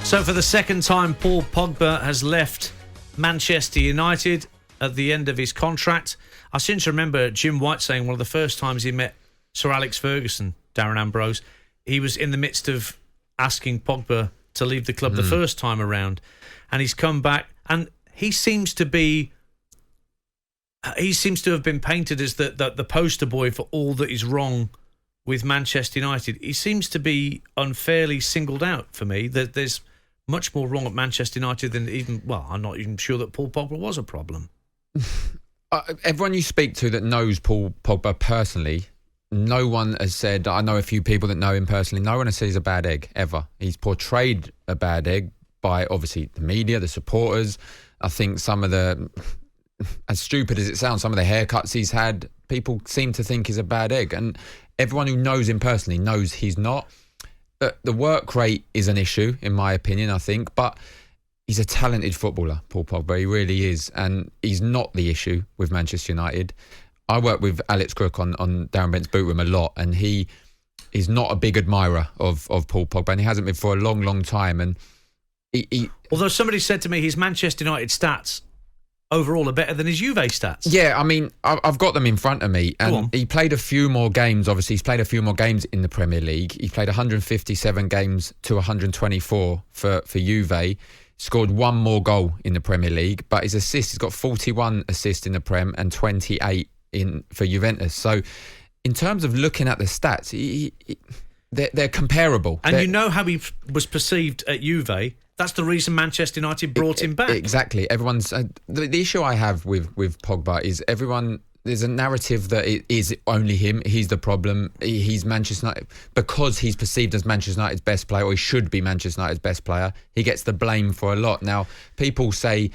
So for the second time, Paul Pogba has left Manchester United at the end of his contract. I seem to remember Jim White saying one of the first times he met Sir Alex Ferguson, Darren Ambrose, he was in the midst of asking Pogba to leave the club the first time around. And he's come back, and he seems to have been painted as the poster boy for all that is wrong with Manchester United. He seems to be unfairly singled out for me. That there's much more wrong at Manchester United than I'm not even sure that Paul Pogba was a problem. Everyone you speak to that knows Paul Pogba personally, no one has said, I know a few people that know him personally, no one has said he's a bad egg, ever. He's portrayed a bad egg by, obviously, the media, the supporters. I think some of the, as stupid as it sounds, some of the haircuts he's had, people seem to think he's a bad egg. And everyone who knows him personally knows he's not. The work rate is an issue, in my opinion, I think, but he's a talented footballer, Paul Pogba. He really is, and he's not the issue with Manchester United. I work with Alex Crook on Darren Bent's Boot Room a lot, and he is not a big admirer of Paul Pogba, and he hasn't been for a long, long time. And he although somebody said to me his Manchester United stats overall are better than his Juve stats. Yeah, I mean, I've got them in front of me, and he played a few more games. Obviously, he's played a few more games in the Premier League. He played 157 games to 124 for Juve. Scored one more goal in the Premier League, but his assists, he's got 41 assists in the Prem and 28 for Juventus. So, in terms of looking at the stats, they're comparable. And you know how he was perceived at Juve. That's the reason Manchester United brought him back. Exactly. Everyone's the issue I have with Pogba is there's a narrative that it is only him. He's the problem. He's Manchester United because he's perceived as Manchester United's best player, or he should be Manchester United's best player. He gets the blame for a lot. Now, people say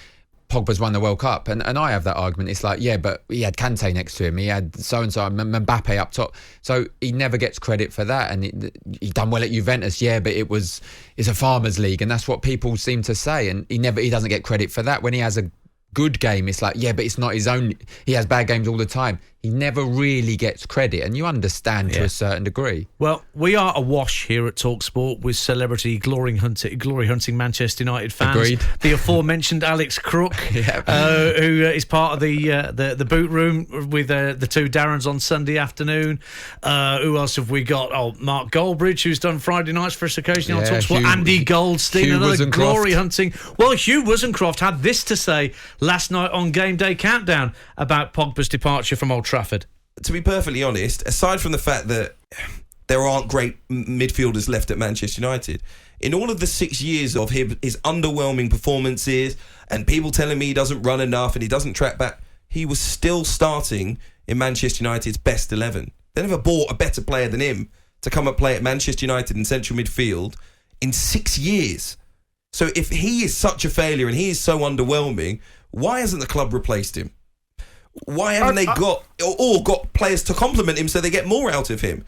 Pogba's won the World Cup, and I have that argument. It's like, yeah, but he had Kante next to him. He had so-and-so, Mbappe up top. So he never gets credit for that. And he done well at Juventus, yeah, but it's a farmers' league, and that's what people seem to say. And he doesn't get credit for that. When he has a good game, it's like, yeah, but it's not his own. He has bad games all the time. He never really gets credit, and you understand to a certain degree. Well, we are awash here at talkSPORT with celebrity glory hunting Manchester United fans. Agreed. The aforementioned Alex Crook, who is part of the boot room with the two Darrens on Sunday afternoon. Who else have we got? Oh, Mark Goldbridge, who's done Friday nights for us occasionally on talkSPORT. Andy Goldstein, Hugh another Wozencroft. glory hunting. Well, Hugh Wozencroft had this to say last night on Game Day Countdown about Pogba's departure from Old Trafford. To be perfectly honest, aside from the fact that there aren't great midfielders left at Manchester United, in all of the 6 years of his underwhelming performances and people telling me he doesn't run enough and he doesn't track back, he was still starting in Manchester United's best 11. They never bought a better player than him to come and play at Manchester United in central midfield in 6 years. So if he is such a failure and he is so underwhelming, why hasn't the club replaced him? Why haven't they got players to complement him so they get more out of him?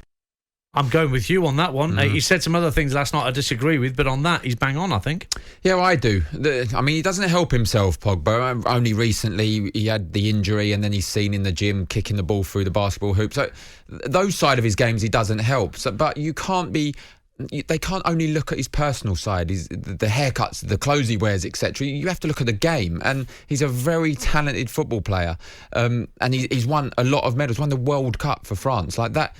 I'm going with you on that one. He said some other things last night I disagree with, but on that, he's bang on, I think. Yeah, well, I do. I mean, he doesn't help himself, Pogba. Only recently he had the injury, and then he's seen in the gym kicking the ball through the basketball hoop. So those side of his games, he doesn't help. But you can't be... They can't only look at his personal side, the haircuts, the clothes he wears, etc. You have to look at the game, and he's a very talented football player, and he's won a lot of medals. Won the World Cup for France, like that.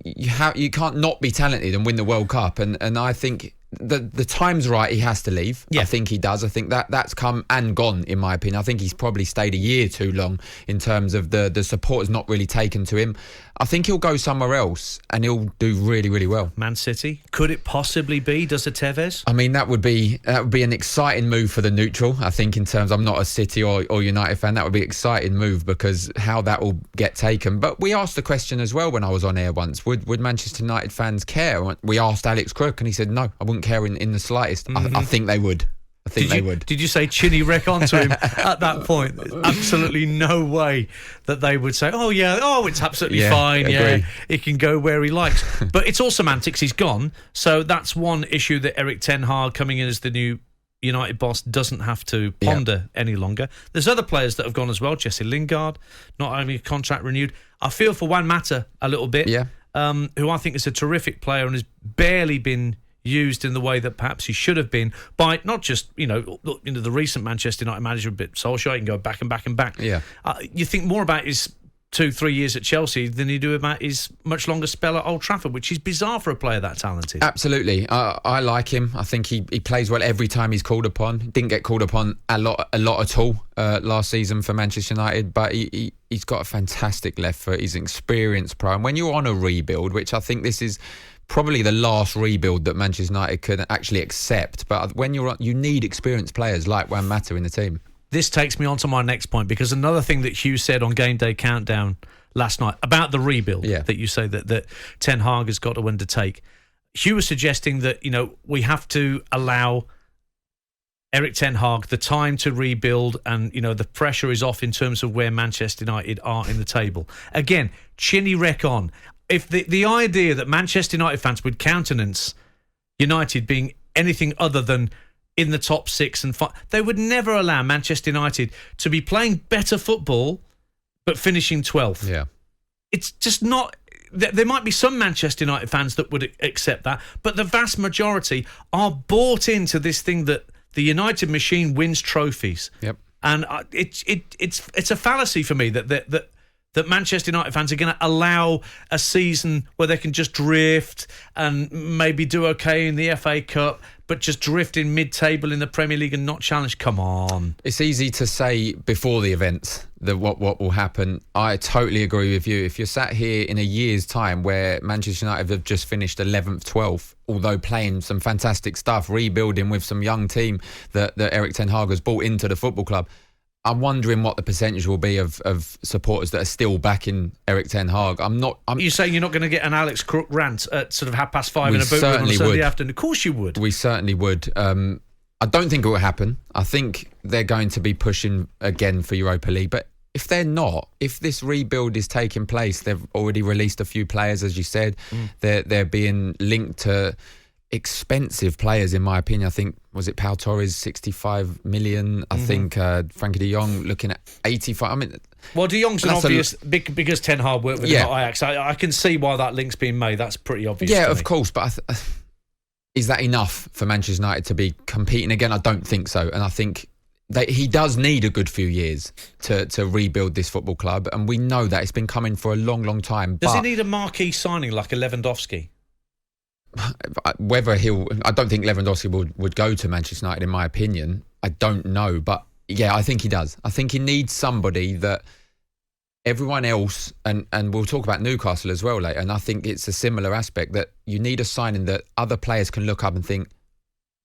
You can't not be talented and win the World Cup, and I think the time's right. He has to leave. I think he does. I think that's come and gone, in my opinion. I think he's probably stayed a year too long in terms of the support has not really taken to him. I think he'll go somewhere else and he'll do really, really well. Man City? Could it possibly be? Does a Tevez? I mean, that would be an exciting move for the neutral. I think in terms, I'm not a City or United fan, that would be an exciting move because how that will get taken. But we asked the question as well when I was on air once, would Manchester United fans care? We asked Alex Crook and he said, no, I wouldn't care in the slightest. I think they would. They would. Did you say chinny wreck onto him at that point? There's absolutely no way that they would say, it's absolutely fine. Yeah, he can go where he likes. But it's all semantics. He's gone. So that's one issue that Erik ten Hag, coming in as the new United boss, doesn't have to ponder any longer. There's other players that have gone as well. Jesse Lingard, not only contract renewed. I feel for Juan Mata a little bit, who I think is a terrific player and has barely been used in the way that perhaps he should have been by not just the recent Manchester United manager, but Solskjaer. You can go back and back and back. Yeah, you think more about his 2-3 years at Chelsea than you do about his much longer spell at Old Trafford, which is bizarre for a player that talented. Absolutely. I like him. I think he plays well every time he's called upon. Didn't get called upon a lot at all last season for Manchester United, but he's got a fantastic left foot. He's an experienced pro. And when you're on a rebuild, which I think this is probably the last rebuild that Manchester United could actually accept, but when you need experienced players like Juan Mata in the team. This takes me on to my next point, because another thing that Hugh said on Game Day Countdown last night about the rebuild that you say that Ten Hag has got to undertake. Hugh was suggesting that, we have to allow Erik Ten Hag the time to rebuild, and, the pressure is off in terms of where Manchester United are in the table. Again, chinny wreck on. If the idea that Manchester United fans would countenance United being anything other than in the top 6 and 5, they would never allow Manchester United to be playing better football but finishing 12th. Yeah. It's just not. There might be some Manchester United fans that would accept that, but the vast majority are bought into this thing that the United machine wins trophies. Yep. And it's a fallacy for me that Manchester United fans are going to allow a season where they can just drift and maybe do okay in the FA Cup, but just drift in mid-table in the Premier League and not challenge. Come on. It's easy to say before the events that what will happen. I totally agree with you. If you're sat here in a year's time where Manchester United have just finished 11th, 12th, although playing some fantastic stuff, rebuilding with some young team that Erik Ten Hag has brought into the football club, I'm wondering what the percentage will be of supporters that are still backing Erik Ten Hag. You're saying you're not going to get an Alex Crook rant at sort of 5:30 in a boot room on a Sunday afternoon? Of course you would. We certainly would. I don't think it will happen. I think they're going to be pushing again for Europa League. But if they're not, if this rebuild is taking place, they've already released a few players, as you said. They're being linked to expensive players, in my opinion. I think, was it Pau Torres, 65 million? I think Frankie de Jong looking at 85. I mean, well, de Jong's an obvious, because Ten Hag worked with him at Ajax. I can see why that link's being made. That's pretty obvious. Yeah, of course. But is that enough for Manchester United to be competing again? I don't think so. And I think that he does need a good few years to rebuild this football club. And we know that. It's been coming for a long, long time. Does he need a marquee signing like a Lewandowski? I don't think Lewandowski would go to Manchester United, in my opinion. I don't know, but yeah, I think he does. I think he needs somebody that everyone else, and we'll talk about Newcastle as well later, and I think it's a similar aspect, that you need a signing that other players can look up and think,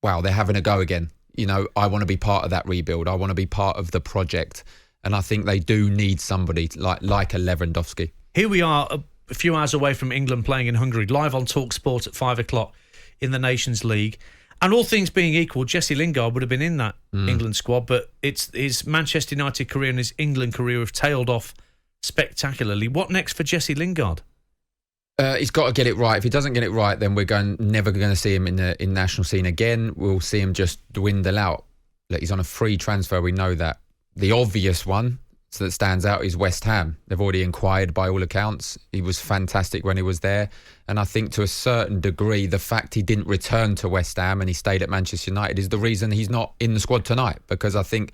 wow, they're having a go again. I want to be part of that rebuild. I want to be part of the project. And I think they do need somebody like a Lewandowski. Here we are, a few hours away from England playing in Hungary, live on talkSPORT at 5:00 in the Nations League. And all things being equal, Jesse Lingard would have been in that England squad, but his Manchester United career and his England career have tailed off spectacularly. What next for Jesse Lingard? He's got to get it right. If he doesn't get it right, then we're never going to see him in national scene again. We'll see him just dwindle out. Look, he's on a free transfer, we know that. The obvious one that stands out is West Ham. They've already inquired by all accounts. He was fantastic when he was there. And I think to a certain degree, the fact he didn't return to West Ham and he stayed at Manchester United is the reason he's not in the squad tonight. Because I think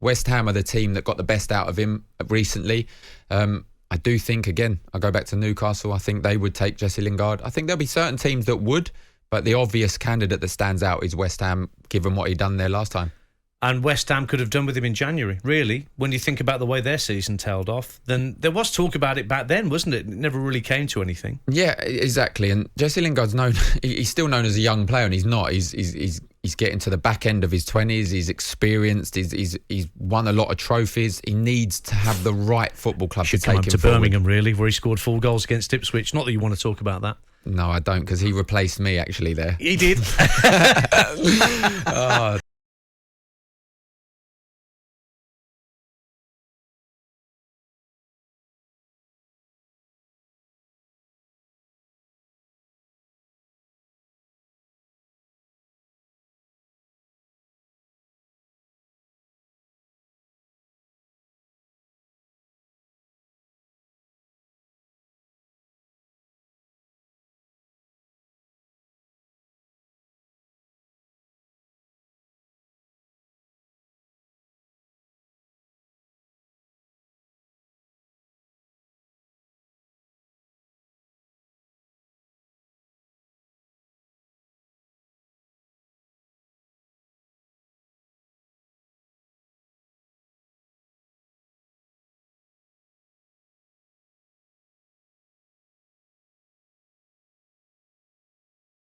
West Ham are the team that got the best out of him recently. I do think, again, I go back to Newcastle, I think they would take Jesse Lingard. I think there'll be certain teams that would, but the obvious candidate that stands out is West Ham, given what he'd done there last time. And West Ham could have done with him in January, really. When you think about the way their season tailed off, then there was talk about it back then, wasn't it? It never really came to anything. Yeah, exactly. And Jesse Lingard's known, he's still known as a young player, and he's not. He's getting to the back end of his 20s. He's experienced. He's won a lot of trophies. He needs to have the right football club to take him forward. Should come up to Birmingham, really, where he scored 4 goals against Ipswich. Not that you want to talk about that. No, I don't, because he replaced me, actually, there. He did. Oh,